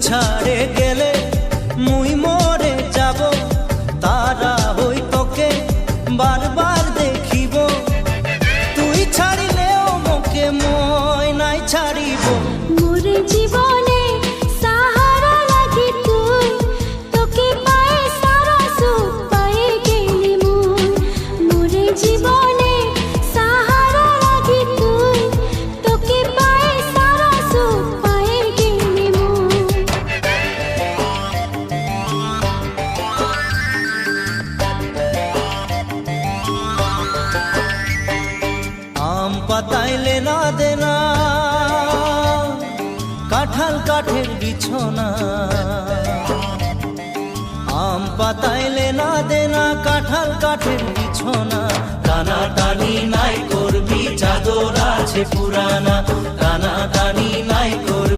ছাড়ে গেলে মুই মরে যাব, তারা হই তোকে বারবার দেখিব। তুই ছাড়িলেও মোকে মই নাই ছাড়িব। মোরে জীবনে সাহারা লাগি তুই, তোকে পায়ে সারা সুখ পায়ে গেলি মুই। মোরে জীবনে সাহারা লাগি তুই, তোকে পায়ে সারা সুখ পায়ে গেলি মুই। আম পাতাইলে না দেনা, কাঁঠাল কাঠের বিছনা। আম পাতাইলে না দেনা, কাঁঠাল কাঠের বিছনা। টানা টানি নাই করবি, চাদর আছে পুরানা। টানা টানি নাই